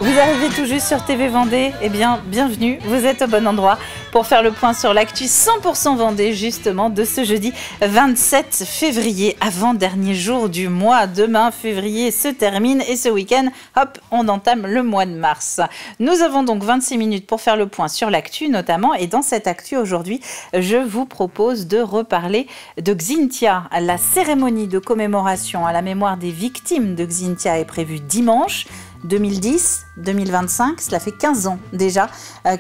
Vous arrivez tout juste sur TV Vendée, eh bien, bienvenue, vous êtes au bon endroit pour faire le point sur l'actu 100% Vendée, justement, de ce jeudi 27 février, avant-dernier jour du mois. Demain, février se termine et ce week-end, hop, on entame le mois de mars. Nous avons donc 26 minutes pour faire le point sur l'actu, notamment, et dans cette actu aujourd'hui, je vous propose de reparler de Xynthia. La cérémonie de commémoration à la mémoire des victimes de Xynthia est prévue dimanche. 2010-2025, cela fait 15 ans déjà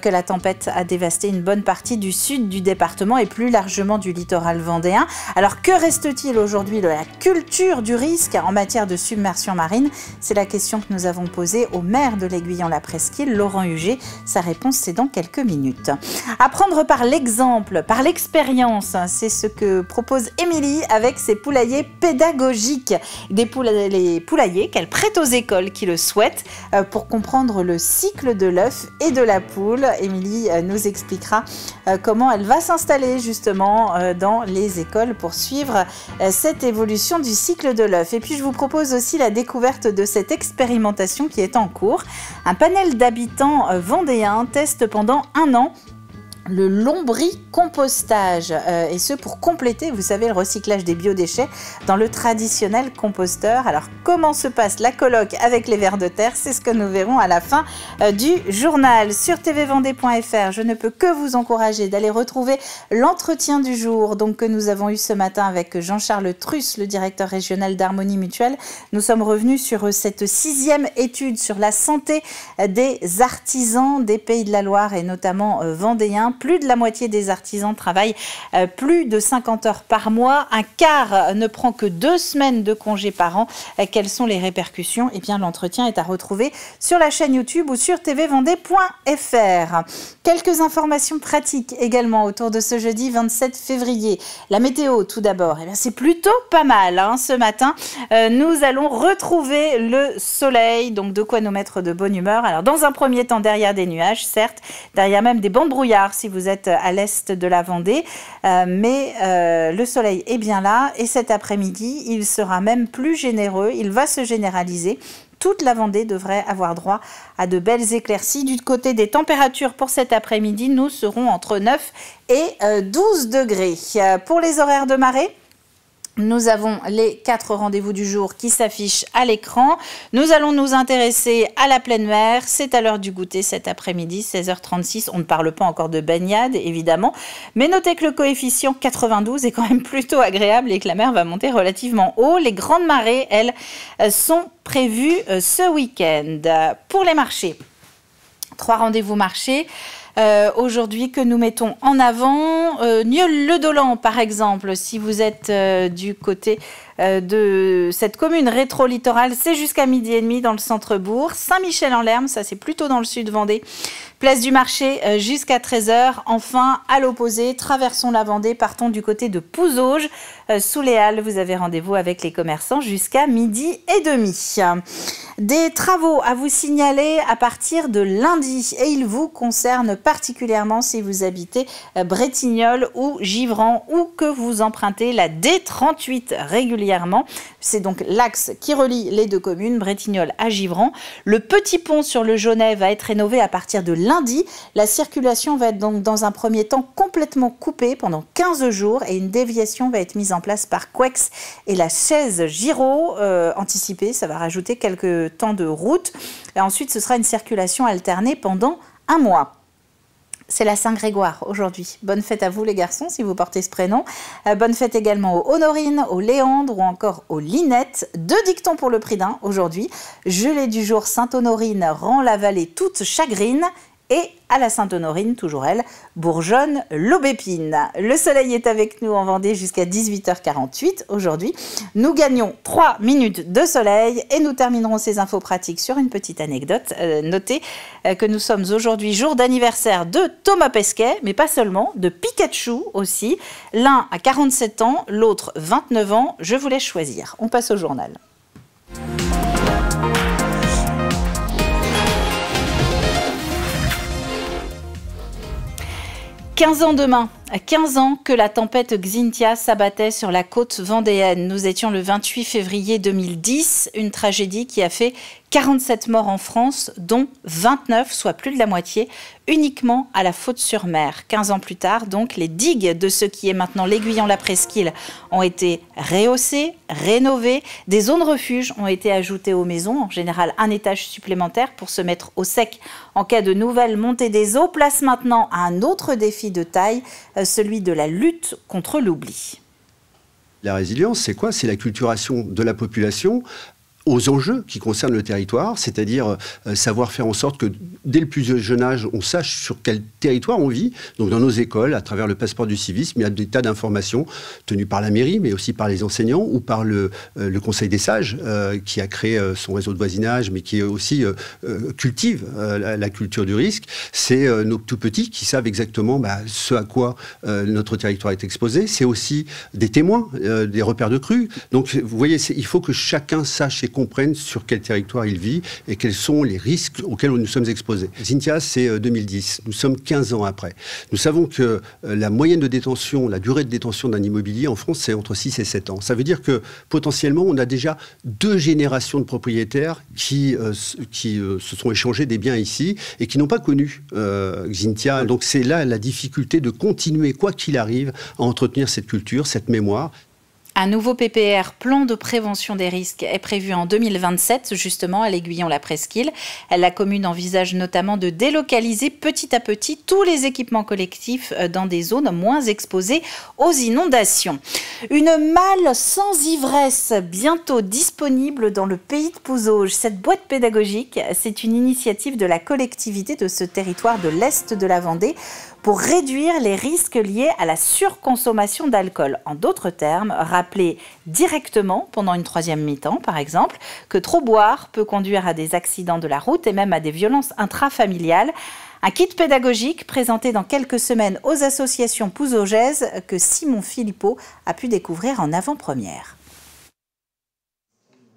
que la tempête a dévasté une bonne partie du sud du département et plus largement du littoral vendéen. Alors que reste-t-il aujourd'hui de la culture du risque en matière de submersion marine? C'est la question que nous avons posée au maire de l'Aiguillon-la-Presqu'île, Laurent Huget. Sa réponse, c'est dans quelques minutes. Apprendre par l'exemple, par l'expérience, c'est ce que propose Émilie avec ses poulaillers pédagogiques. Les poulaillers qu'elle prête aux écoles qui le souhaitent pour comprendre le cycle de l'œuf et de la poule. Émilie nous expliquera comment elle va s'installer justement dans les écoles pour suivre cette évolution du cycle de l'œuf. Et puis je vous propose aussi la découverte de cette expérimentation qui est en cours. Un panel d'habitants vendéens teste pendant 1 an le lombricompostage, et ce pour compléter, vous savez, le recyclage des biodéchets dans le traditionnel composteur. Alors comment se passe la colloque avec les vers de terre? C'est ce que nous verrons à la fin du journal. Sur tvvendée.fr, je ne peux que vous encourager d'aller retrouver l'entretien du jour donc, que nous avons eu ce matin avec Jean-Charles Truss, le directeur régional d'Harmonie Mutuelle. Nous sommes revenus sur cette 6e étude sur la santé des artisans des Pays de la Loire et notamment vendéens. Plus de la moitié des artisans travaillent plus de 50 heures par mois. Un quart ne prend que 2 semaines de congé par an. Quelles sont les répercussions? Eh bien, l'entretien est à retrouver sur la chaîne YouTube ou sur tvvendée.fr. Quelques informations pratiques également autour de ce jeudi 27 février. La météo, tout d'abord, eh bien, c'est plutôt pas mal. Ce matin, nous allons retrouver le soleil, donc de quoi nous mettre de bonne humeur. Alors, dans un premier temps, derrière des nuages, certes, derrière même des bancs de brouillard, si vous êtes à l'est de la Vendée, mais le soleil est bien là et cet après-midi, il sera même plus généreux, il va se généraliser. Toute la Vendée devrait avoir droit à de belles éclaircies. Du côté des températures pour cet après-midi, nous serons entre 9 et 12 degrés. Pour les horaires de marée, nous avons les 4 rendez-vous du jour qui s'affichent à l'écran. Nous allons nous intéresser à la pleine mer. C'est à l'heure du goûter cet après-midi, 16h36. On ne parle pas encore de baignade, évidemment. Mais notez que le coefficient 92 est quand même plutôt agréable et que la mer va monter relativement haut. Les grandes marées, elles, sont prévues ce week-end. Pour les marchés, 3 rendez-vous marchés. Aujourd'hui que nous mettons en avant Nieul-le-Dolan par exemple, si vous êtes du côté de cette commune rétro-littorale, c'est jusqu'à 12h30 dans le centre-bourg. Saint-Michel-en-Lerme, ça c'est plutôt dans le sud Vendée. Place du marché jusqu'à 13h. Enfin, à l'opposé, traversons la Vendée, partons du côté de Pouzauges. Sous les Halles, vous avez rendez-vous avec les commerçants jusqu'à 12h30. Des travaux à vous signaler à partir de lundi et ils vous concernent particulièrement si vous habitez Bretignolles ou Givran ou que vous empruntez la D38 régulièrement. C'est donc l'axe qui relie les 2 communes, Bretignolles à Givran. Le petit pont sur le Jaunet va être rénové à partir de lundi. La circulation va être donc dans un premier temps complètement coupée pendant 15 jours et une déviation va être mise en place par Quex et la chaise Giraud anticipée. Ça va rajouter quelques temps de route. Et ensuite, ce sera une circulation alternée pendant 1 mois. C'est la Saint-Grégoire aujourd'hui. Bonne fête à vous les garçons si vous portez ce prénom. Bonne fête également aux Honorines, aux Léandre ou encore aux Linettes. 2 dictons pour le prix d'un aujourd'hui. Gelée du jour, Sainte-Honorine rend la vallée toute chagrine. Et à la Sainte-Honorine, toujours elle, bourgeonne l'aubépine. Le soleil est avec nous en Vendée jusqu'à 18h48 aujourd'hui. Nous gagnons 3 minutes de soleil et nous terminerons ces infos pratiques sur une petite anecdote. Notez que nous sommes aujourd'hui jour d'anniversaire de Thomas Pesquet, mais pas seulement, de Pikachu aussi. L'un a 47 ans, l'autre 29 ans. Je vous laisse choisir. On passe au journal. 15 ans demain, 15 ans que la tempête Xynthia s'abattait sur la côte vendéenne. Nous étions le 28 février 2010, une tragédie qui a fait 47 morts en France, dont 29, soit plus de la moitié, uniquement à la Faute-sur-Mer. 15 ans plus tard, donc, les digues de ce qui est maintenant l'Aiguillon-la-Presqu'île ont été rehaussées, rénovées. Des zones refuge ont été ajoutées aux maisons, en général un étage supplémentaire pour se mettre au sec en cas de nouvelle montée des eaux. Place maintenant à un autre défi de taille, celui de la lutte contre l'oubli. La résilience, c'est quoi? C'est l'acculturation de la population aux enjeux qui concernent le territoire, c'est-à-dire savoir faire en sorte que dès le plus jeune âge, on sache sur quel territoire on vit. Donc dans nos écoles, à travers le passeport du civisme, il y a des tas d'informations tenues par la mairie, mais aussi par les enseignants ou par le Conseil des sages, qui a créé son réseau de voisinage, mais qui aussi cultive la culture du risque. C'est nos tout petits qui savent exactement ce à quoi notre territoire est exposé. C'est aussi des témoins, des repères de crues. Donc vous voyez, il faut que chacun sache et comprennent sur quel territoire il vit et quels sont les risques auxquels nous sommes exposés. Xynthia, c'est 2010. Nous sommes 15 ans après. Nous savons que la moyenne de détention, la durée de détention d'un immobilier en France, c'est entre 6 et 7 ans. Ça veut dire que potentiellement, on a déjà 2 générations de propriétaires qui se sont échangés des biens ici et qui n'ont pas connu Xynthia. Donc c'est là la difficulté de continuer, quoi qu'il arrive, à entretenir cette culture, cette mémoire. Un nouveau PPR, plan de prévention des risques, est prévu en 2027, justement, à l'Aiguillon-la-Presqu'île. La commune envisage notamment de délocaliser petit à petit tous les équipements collectifs dans des zones moins exposées aux inondations. Une malle sans ivresse, bientôt disponible dans le pays de Pouzauges. Cette boîte pédagogique, c'est une initiative de la collectivité de ce territoire de l'Est de la Vendée pour réduire les risques liés à la surconsommation d'alcool. En d'autres termes, rappeler directement, pendant une troisième mi-temps par exemple, que trop boire peut conduire à des accidents de la route et même à des violences intrafamiliales. Un kit pédagogique présenté dans quelques semaines aux associations pouzaugaises que Simon Philippot a pu découvrir en avant-première.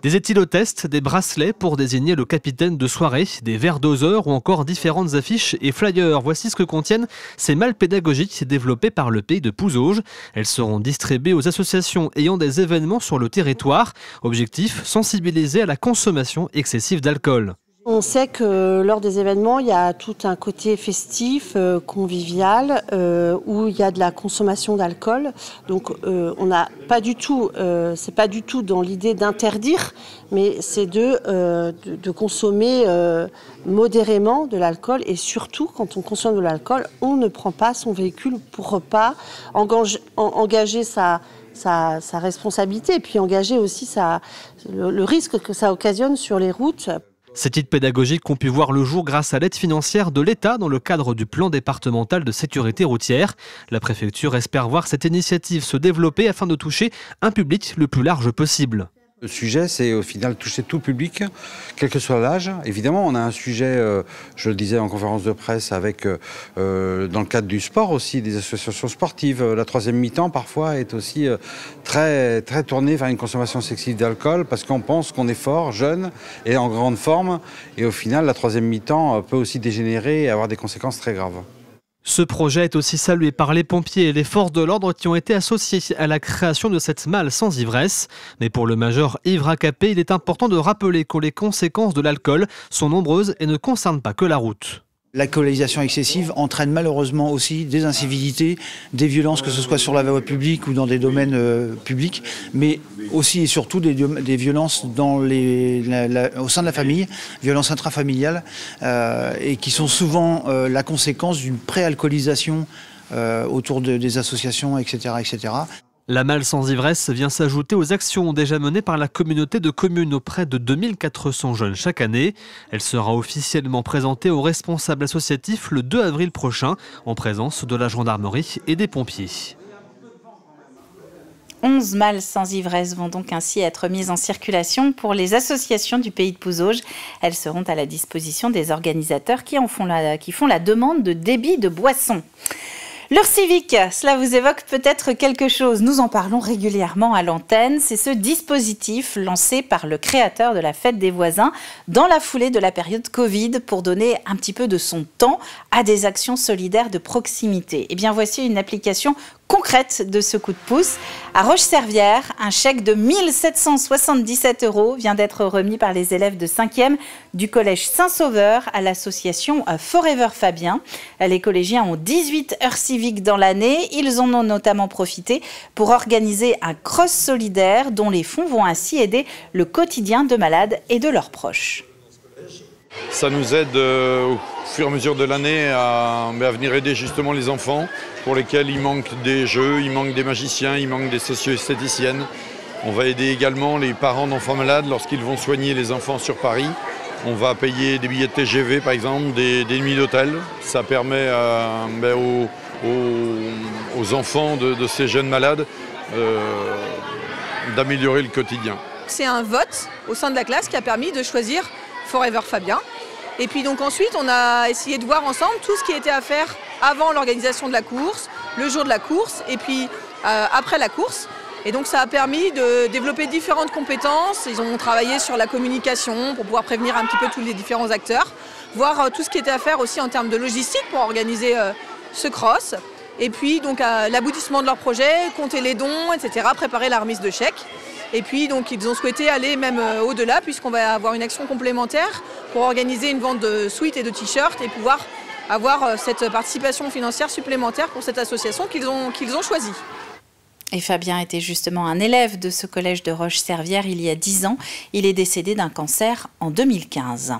Des éthylotests, des bracelets pour désigner le capitaine de soirée, des verres doseurs ou encore différentes affiches et flyers. Voici ce que contiennent ces malles pédagogiques développées par le pays de Pouzauges. Elles seront distribuées aux associations ayant des événements sur le territoire. Objectif, sensibiliser à la consommation excessive d'alcool. On sait que lors des événements, il y a tout un côté festif, convivial, où il y a de la consommation d'alcool. Donc, on n'a pas du tout, c'est pas du tout dans l'idée d'interdire, mais c'est de consommer modérément de l'alcool. Et surtout, quand on consomme de l'alcool, on ne prend pas son véhicule pour pas engager sa responsabilité et puis engager aussi le risque que ça occasionne sur les routes. Ces kits pédagogiques ont pu voir le jour grâce à l'aide financière de l'État dans le cadre du plan départemental de sécurité routière. La préfecture espère voir cette initiative se développer afin de toucher un public le plus large possible. Le sujet, c'est au final toucher tout public, quel que soit l'âge. Évidemment, on a un sujet, je le disais en conférence de presse, avec, dans le cadre du sport aussi, des associations sportives. La troisième mi-temps, parfois, est aussi très, très tournée vers une consommation excessive d'alcool parce qu'on pense qu'on est fort, jeune et en grande forme. Et au final, la troisième mi-temps peut aussi dégénérer et avoir des conséquences très graves. Ce projet est aussi salué par les pompiers et les forces de l'ordre qui ont été associés à la création de cette malle sans ivresse. Mais pour le major Yves Racapé, il est important de rappeler que les conséquences de l'alcool sont nombreuses et ne concernent pas que la route. L'alcoolisation excessive entraîne malheureusement aussi des incivilités, des violences, que ce soit sur la voie publique ou dans des domaines publics, mais aussi et surtout des violences au sein de la famille, violences intrafamiliales, et qui sont souvent la conséquence d'une préalcoolisation autour des associations, etc., etc. La malle sans ivresse vient s'ajouter aux actions déjà menées par la communauté de communes auprès de 2400 jeunes chaque année. Elle sera officiellement présentée aux responsables associatifs le 2 avril prochain en présence de la gendarmerie et des pompiers. 11 malles sans ivresse vont donc ainsi être mises en circulation pour les associations du pays de Pouzauges. Elles seront à la disposition des organisateurs qui font la demande de débit de boissons. L'heure civique, cela vous évoque peut-être quelque chose. Nous en parlons régulièrement à l'antenne. C'est ce dispositif lancé par le créateur de la fête des voisins dans la foulée de la période Covid pour donner un petit peu de son temps à des actions solidaires de proximité. Eh bien, voici une application concrète de ce coup de pouce. À Roche-Servière, un chèque de 1 777 € vient d'être remis par les élèves de 5e du collège Saint-Sauveur à l'association Forever Fabien. Les collégiens ont 18 heures civiques dans l'année. Ils en ont notamment profité pour organiser un cross solidaire dont les fonds vont ainsi aider le quotidien de malades et de leurs proches. Ça nous aide au fur et à mesure de l'année à venir aider justement les enfants pour lesquels il manque des jeux, il manque des magiciens, il manque des socio-esthéticiennes. On va aider également les parents d'enfants malades lorsqu'ils vont soigner les enfants sur Paris. On va payer des billets de TGV par exemple, des nuits d'hôtel. Ça permet aux enfants de ces jeunes malades d'améliorer le quotidien. C'est un vote au sein de la classe qui a permis de choisir Forever Fabien. Et puis donc ensuite, on a essayé de voir ensemble tout ce qui était à faire avant l'organisation de la course, le jour de la course et puis après la course. Et donc ça a permis de développer différentes compétences. Ils ont travaillé sur la communication pour pouvoir prévenir un petit peu tous les différents acteurs, voir tout ce qui était à faire aussi en termes de logistique pour organiser ce cross. Et puis donc à l'aboutissement de leur projet, compter les dons, etc., préparer la remise de chèques. Et puis donc ils ont souhaité aller même au-delà puisqu'on va avoir une action complémentaire pour organiser une vente de sweats et de t-shirts et pouvoir avoir cette participation financière supplémentaire pour cette association qu'ils ont choisie. Et Fabien était justement un élève de ce collège de Roche-Servière il y a 10 ans. Il est décédé d'un cancer en 2015.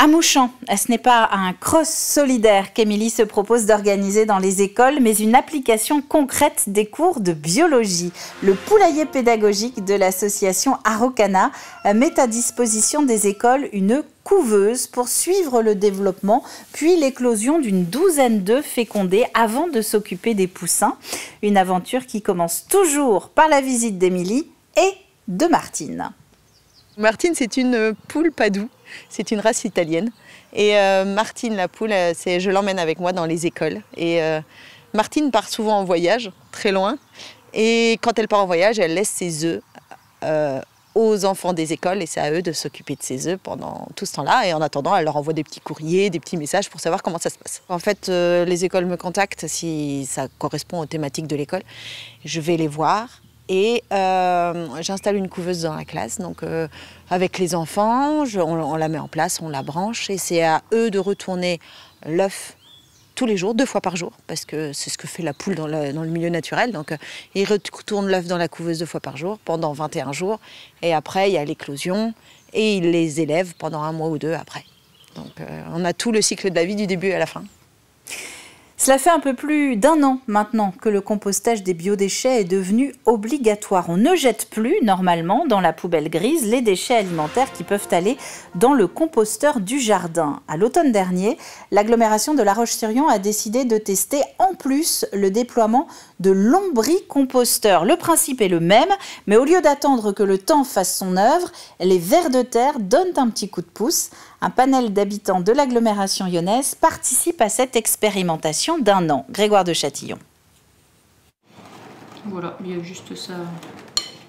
À Mouchamp, ce n'est pas un cross solidaire qu'Émilie se propose d'organiser dans les écoles, mais une application concrète des cours de biologie. Le poulailler pédagogique de l'association Araucana met à disposition des écoles une couveuse pour suivre le développement, puis l'éclosion d'une douzaine d'œufs fécondés avant de s'occuper des poussins. Une aventure qui commence toujours par la visite d'Émilie et de Martine. Martine, c'est une poule Padoue. C'est une race italienne. Et Martine, la poule, je l'emmène avec moi dans les écoles. Et Martine part souvent en voyage, très loin. Et quand elle part en voyage, elle laisse ses œufs aux enfants des écoles. Et c'est à eux de s'occuper de ses œufs pendant tout ce temps-là. Et en attendant, elle leur envoie des petits courriers, des petits messages pour savoir comment ça se passe. En fait, les écoles me contactent si ça correspond aux thématiques de l'école. Je vais les voir. Et j'installe une couveuse dans la classe, donc avec les enfants, on la met en place, on la branche, et c'est à eux de retourner l'œuf tous les jours, 2 fois par jour, parce que c'est ce que fait la poule dans le milieu naturel. Donc ils retournent l'œuf dans la couveuse 2 fois par jour, pendant 21 jours, et après il y a l'éclosion, et ils les élèvent pendant 1 mois ou 2 après. Donc on a tout le cycle de la vie du début à la fin. Cela fait un peu plus d'1 an maintenant que le compostage des biodéchets est devenu obligatoire. On ne jette plus normalement dans la poubelle grise les déchets alimentaires qui peuvent aller dans le composteur du jardin. À l'automne dernier, l'agglomération de La Roche-sur-Yon a décidé de tester en plus le déploiement de lombricomposteurs. Le principe est le même, mais au lieu d'attendre que le temps fasse son œuvre, les vers de terre donnent un petit coup de pouce. Un panel d'habitants de l'agglomération lyonnaise participe à cette expérimentation d'1 an. Grégoire de Châtillon. Voilà, il y a juste ça.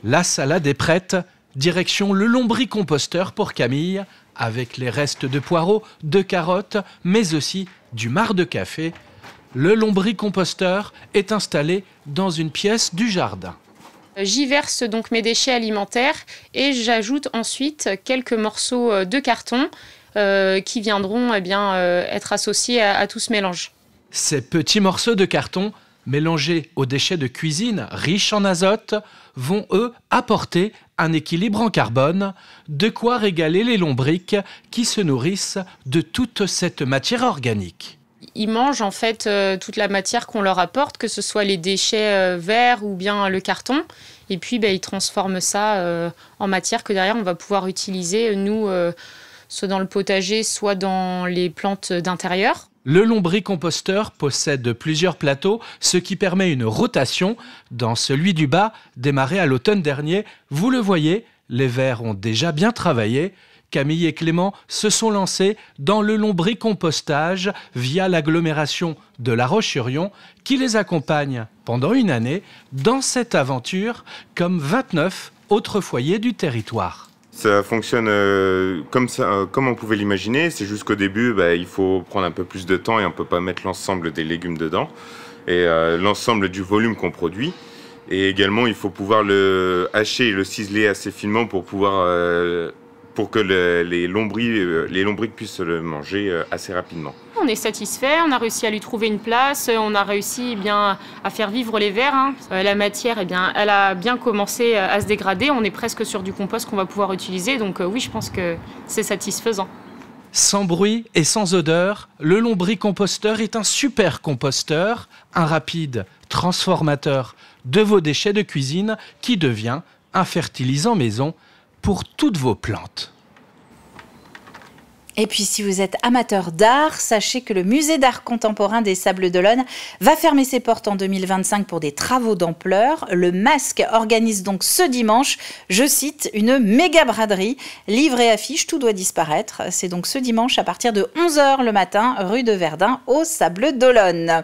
La salade est prête. Direction le lombricomposteur pour Camille, avec les restes de poireaux, de carottes, mais aussi du marc de café. Le lombricomposteur est installé dans une pièce du jardin. J'y verse donc mes déchets alimentaires et j'ajoute ensuite quelques morceaux de carton qui viendront être associés à tout ce mélange. Ces petits morceaux de carton, mélangés aux déchets de cuisine riches en azote, vont eux apporter un équilibre en carbone, de quoi régaler les lombrics qui se nourrissent de toute cette matière organique. Ils mangent en fait toute la matière qu'on leur apporte, que ce soit les déchets verts ou bien le carton. Et puis ils transforment ça en matière que derrière on va pouvoir utiliser, nous, soit dans le potager, soit dans les plantes d'intérieur. Le lombricomposteur possède plusieurs plateaux, ce qui permet une rotation. Dans celui du bas, démarré à l'automne dernier, vous le voyez, les vers ont déjà bien travaillé. Camille et Clément se sont lancés dans le lombricompostage via l'agglomération de La Roche-sur-Yon qui les accompagne pendant 1 année dans cette aventure comme 29 autres foyers du territoire. Ça fonctionne comme on pouvait l'imaginer, c'est juste qu'au début il faut prendre un peu plus de temps et on ne peut pas mettre l'ensemble des légumes dedans. et l'ensemble du volume qu'on produit. Et également, il faut pouvoir le hacher et le ciseler assez finement pour que les lombrics puissent le manger assez rapidement. On est satisfait, on a réussi à lui trouver une place, on a réussi à faire vivre les vers. La matière, elle a bien commencé à se dégrader, on est presque sur du compost qu'on va pouvoir utiliser, donc oui, je pense que c'est satisfaisant. Sans bruit et sans odeur, le lombricomposteur est un super composteur, un rapide transformateur de vos déchets de cuisine qui devient un fertilisant maison pour toutes vos plantes. Et puis si vous êtes amateur d'art, sachez que le musée d'art contemporain des Sables d'Olonne va fermer ses portes en 2025 pour des travaux d'ampleur. Le Masque organise donc ce dimanche, je cite, une méga braderie. Livres et affiches, tout doit disparaître. C'est donc ce dimanche à partir de 11h le matin, rue de Verdun, aux Sables d'Olonne.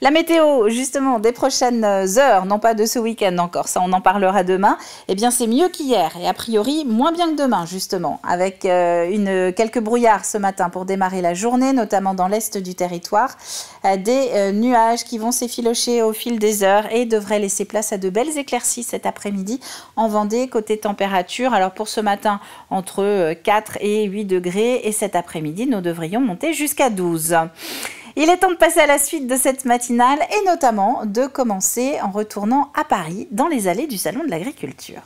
La météo, justement, des prochaines heures, non pas de ce week-end encore, ça on en parlera demain, eh bien c'est mieux qu'hier et a priori moins bien que demain, justement, avec quelques brouillards ce matin pour démarrer la journée, notamment dans l'est du territoire. Des nuages qui vont s'effilocher au fil des heures et devraient laisser place à de belles éclaircies cet après-midi en Vendée. Côté température, alors pour ce matin, entre 4 et 8 degrés et cet après-midi, nous devrions monter jusqu'à 12. Il est temps de passer à la suite de cette matinale et notamment de commencer en retournant à Paris dans les allées du Salon de l'Agriculture.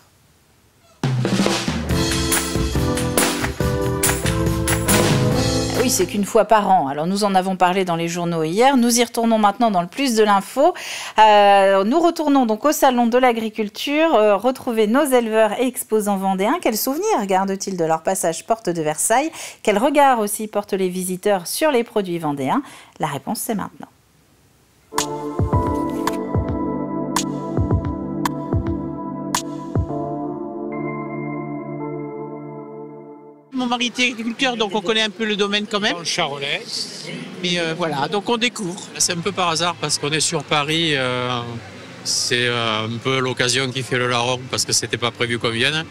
Oui, c'est qu'une fois par an. Alors, nous en avons parlé dans les journaux hier. Nous y retournons maintenant dans le plus de l'info. Nous retournons donc au Salon de l'Agriculture, retrouver nos éleveurs et exposants vendéens. Quels souvenirs gardent-ils de leur passage porte de Versailles? Quel regard aussi portent les visiteurs sur les produits vendéens? La réponse, c'est maintenant. Mon mari était agriculteur, donc on connaît un peu le domaine quand même. Dans le Charolais. Mais voilà, donc on découvre. C'est un peu par hasard parce qu'on est sur Paris. C'est un peu l'occasion qui fait le larron parce que c'était pas prévu qu'on vienne.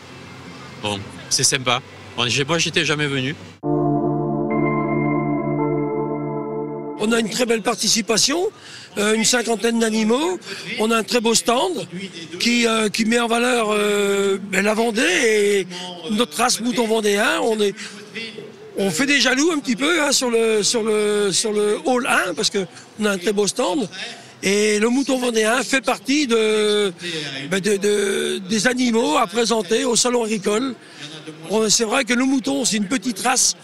Bon, c'est sympa. Moi, j'étais jamais venu. On a une très belle participation, une cinquantaine d'animaux. On a un très beau stand qui met en valeur la Vendée et notre race mouton vendéen. On fait des jaloux un petit peu sur le hall 1 parce qu'on a un très beau stand. Et le mouton vendéen fait partie des animaux à présenter au salon agricole. C'est vrai que le mouton, c'est une petite race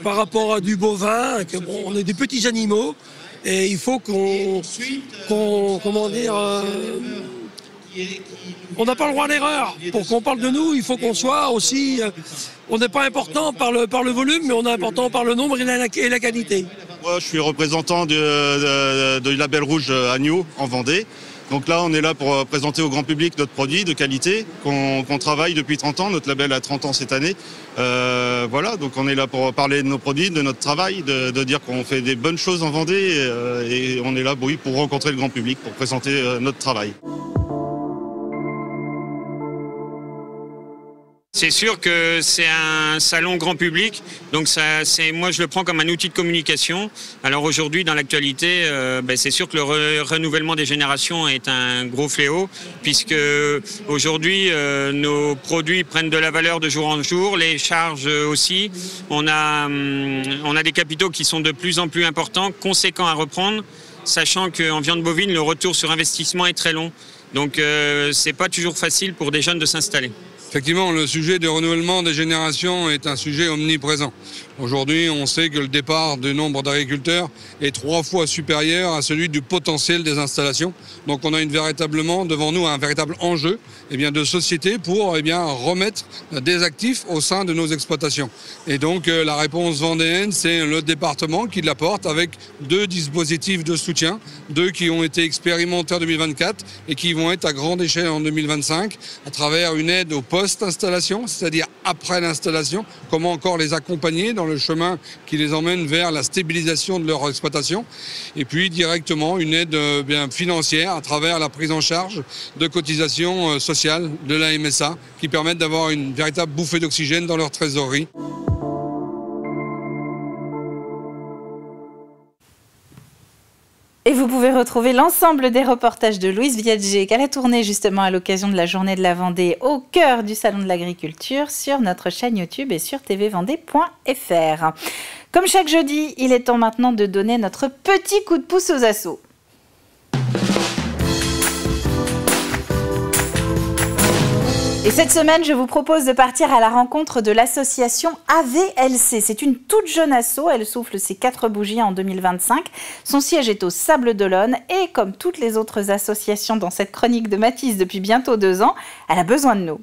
par rapport à du bovin, on est des petits animaux et il faut on n'a pas le droit à l'erreur. Pour qu'on parle de nous, il faut qu'on soit aussi, on n'est pas important par le volume, mais on est important par le nombre et la qualité. Moi, je suis représentant du label rouge Agneau en Vendée. Donc là, on est là pour présenter au grand public notre produit de qualité qu'on travaille depuis 30 ans. Notre label a 30 ans cette année. Voilà, donc on est là pour parler de nos produits, de notre travail, de dire qu'on fait des bonnes choses en Vendée et on est là pour rencontrer le grand public, pour présenter notre travail. C'est sûr que c'est un salon grand public, donc moi je le prends comme un outil de communication. Alors aujourd'hui dans l'actualité, c'est sûr que le renouvellement des générations est un gros fléau, puisque aujourd'hui nos produits prennent de la valeur de jour en jour, les charges aussi. On a des capitaux qui sont de plus en plus importants, conséquents à reprendre, sachant qu'en viande bovine, le retour sur investissement est très long. Donc c'est pas toujours facile pour des jeunes de s'installer. Effectivement, le sujet du renouvellement des générations est un sujet omniprésent. Aujourd'hui, on sait que le départ du nombre d'agriculteurs est 3 fois supérieur à celui du potentiel des installations. Donc on a véritablement devant nous un véritable enjeu de société pour remettre des actifs au sein de nos exploitations. Et donc la réponse vendéenne, c'est le département qui l'apporte avec 2 dispositifs de soutien, 2 qui ont été expérimentés en 2024 et qui vont être à grande échelle en 2025 à travers une aide au post-installation, c'est-à-dire après l'installation, comment encore les accompagner dans le chemin qui les emmène vers la stabilisation de leur exploitation, et puis directement une aide financière à travers la prise en charge de cotisations sociales de la MSA qui permettent d'avoir une véritable bouffée d'oxygène dans leur trésorerie. Et vous pouvez retrouver l'ensemble des reportages de Louise Viager qu'elle a tourné justement à l'occasion de la Journée de la Vendée au cœur du Salon de l'Agriculture sur notre chaîne YouTube et sur tvvendée.fr. Comme chaque jeudi, il est temps maintenant de donner notre petit coup de pouce aux assos. Et cette semaine, je vous propose de partir à la rencontre de l'association AVLC. C'est une toute jeune asso, elle souffle ses 4 bougies en 2025. Son siège est au Sables d'Olonne et comme toutes les autres associations dans cette chronique de Mathis depuis bientôt 2 ans, elle a besoin de nous.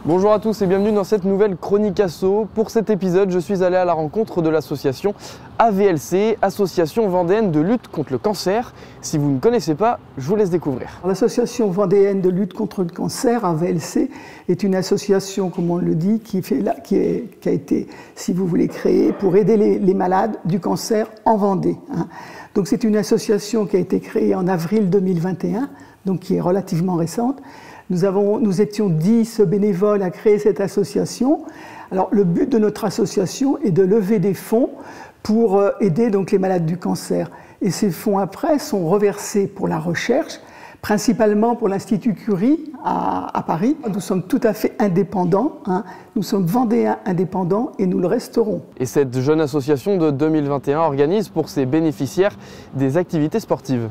Bonjour à tous et bienvenue dans cette nouvelle chronique asso. Pour cet épisode, je suis allé à la rencontre de l'association AVLC, Association vendéenne de lutte contre le cancer. Si vous ne connaissez pas, je vous laisse découvrir. L'Association vendéenne de lutte contre le cancer, AVLC, est une association, comme on le dit, qui a été, si vous voulez, créée pour aider les malades du cancer en Vendée. Donc c'est une association qui a été créée en avril 2021, donc qui est relativement récente. Nous étions 10 bénévoles à créer cette association. Alors, le but de notre association est de lever des fonds pour aider donc, les malades du cancer. Et ces fonds, après, sont reversés pour la recherche, principalement pour l'Institut Curie à Paris. Nous sommes tout à fait indépendants, Nous sommes vendéens indépendants et nous le resterons. Et cette jeune association de 2021 organise pour ses bénéficiaires des activités sportives.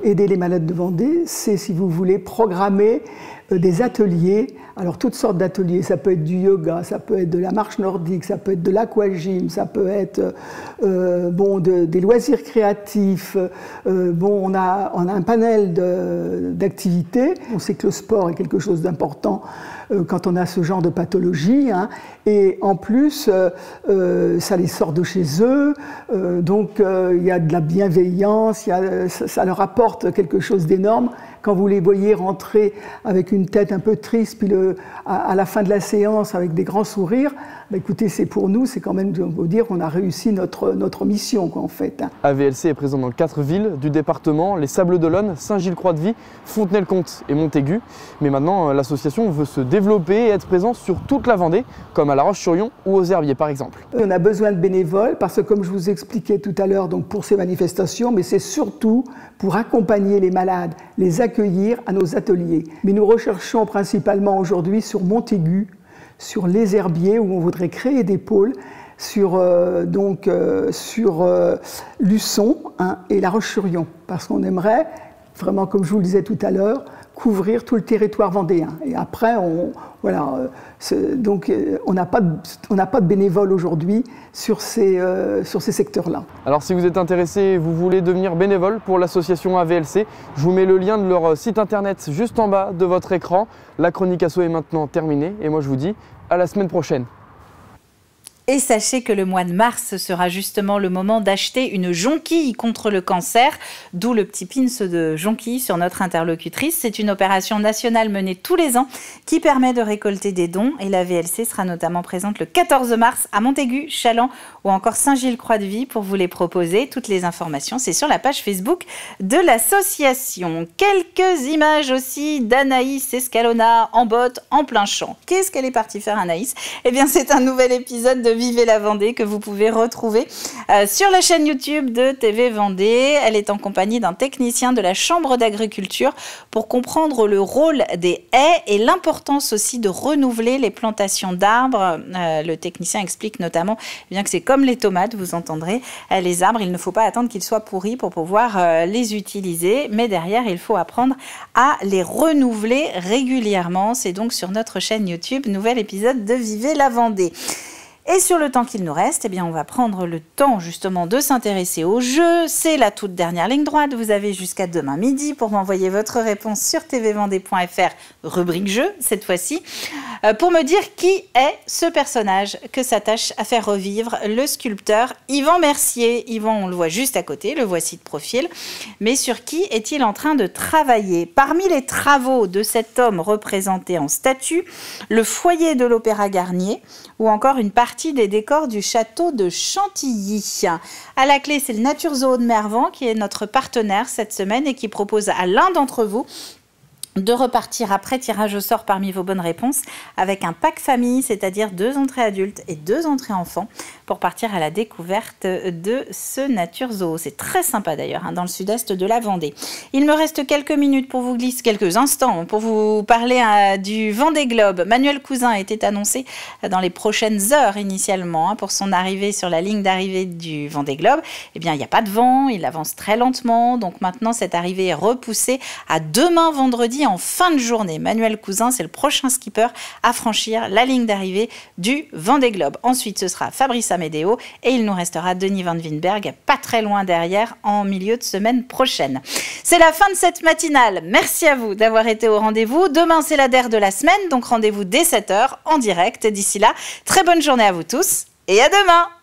Aider les malades de Vendée, c'est, si vous voulez, programmer des ateliers, alors toutes sortes d'ateliers, ça peut être du yoga, ça peut être de la marche nordique, ça peut être de l'aquagym, ça peut être des loisirs créatifs, on a un panel d'activités. On sait que le sport est quelque chose d'important quand on a ce genre de pathologie, et en plus, ça les sort de chez eux, donc il y a de la bienveillance, ça leur apporte quelque chose d'énorme. Quand vous les voyez rentrer avec une tête un peu triste, puis à la fin de la séance avec des grands sourires, écoutez, c'est pour nous, c'est quand même, on peut dire, qu'on a réussi notre mission, en fait. AVLC est présent dans 4 villes du département, les Sables d'Olonne, Saint-Gilles-Croix-de-Vie, Fontenay-le-Comte et Montaigu. Mais maintenant, l'association veut se développer et être présente sur toute la Vendée, comme à La Roche-sur-Yon ou aux Herbiers, par exemple. On a besoin de bénévoles parce que, comme je vous expliquais tout à l'heure, donc pour ces manifestations, mais c'est surtout pour accompagner les malades, les accueillir à nos ateliers. Mais nous recherchons principalement aujourd'hui sur Montaigu, sur les Herbiers, où on voudrait créer des pôles, sur Luçon et La Roche-sur-Yon, parce qu'on aimerait, vraiment comme je vous le disais tout à l'heure, couvrir tout le territoire vendéen. Et après, on n'a pas de bénévoles aujourd'hui sur ces secteurs-là. Alors si vous êtes intéressé, vous voulez devenir bénévole pour l'association AVLC, je vous mets le lien de leur site internet juste en bas de votre écran. La chronique asso est maintenant terminée et moi je vous dis à la semaine prochaine. Et sachez que le mois de mars sera justement le moment d'acheter une jonquille contre le cancer, d'où le petit pins de jonquille sur notre interlocutrice. C'est une opération nationale menée tous les ans qui permet de récolter des dons et la VLC sera notamment présente le 14 mars à Montaigu, Chaland ou encore Saint-Gilles-Croix-de-Vie pour vous les proposer. Toutes les informations, c'est sur la page Facebook de l'association. Quelques images aussi d'Anaïs Escalona en botte, en plein champ. Qu'est-ce qu'elle est partie faire, Anaïs? Eh bien, c'est un nouvel épisode de Vivez la Vendée que vous pouvez retrouver sur la chaîne YouTube de TV Vendée. Elle est en compagnie d'un technicien de la Chambre d'agriculture pour comprendre le rôle des haies et l'importance aussi de renouveler les plantations d'arbres. Le technicien explique notamment bien que c'est comme les tomates, vous entendrez, les arbres, il ne faut pas attendre qu'ils soient pourris pour pouvoir les utiliser, mais derrière, il faut apprendre à les renouveler régulièrement. C'est donc sur notre chaîne YouTube, nouvel épisode de Vivez la Vendée. Et sur le temps qu'il nous reste, eh bien, on va prendre le temps justement de s'intéresser au jeu. C'est la toute dernière ligne droite. Vous avez jusqu'à demain midi pour m'envoyer votre réponse sur tvvendée.fr, rubrique jeu cette fois-ci, pour me dire qui est ce personnage que s'attache à faire revivre le sculpteur Yvan Mercier. Yvan, on le voit juste à côté, le voici de profil. Mais sur qui est-il en train de travailler? Parmi les travaux de cet homme représenté en statue, le foyer de l'Opéra Garnier ou encore une partie des décors du château de Chantilly. À la clé, c'est le Nature Zoo de Mervan qui est notre partenaire cette semaine et qui propose à l'un d'entre vous de repartir après tirage au sort parmi vos bonnes réponses avec un pack famille, c'est-à-dire 2 entrées adultes et 2 entrées enfants pour partir à la découverte de ce Nature Zoo. C'est très sympa d'ailleurs, dans le sud-est de la Vendée. Il me reste quelques minutes pour vous glisser, quelques instants pour vous parler du Vendée Globe. Manuel Cousin était annoncé dans les prochaines heures initialement pour son arrivée sur la ligne d'arrivée du Vendée Globe. Eh bien, il n'y a pas de vent, il avance très lentement, donc maintenant cette arrivée est repoussée à demain vendredi en fin de journée. Manuel Cousin, c'est le prochain skipper à franchir la ligne d'arrivée du Vendée Globe. Ensuite, ce sera Fabrice Amédéo et il nous restera Denis Van Winberg, pas très loin derrière, en milieu de semaine prochaine. C'est la fin de cette matinale. Merci à vous d'avoir été au rendez-vous. Demain, c'est la DER de la semaine, donc rendez-vous dès 7h en direct. D'ici là, très bonne journée à vous tous et à demain!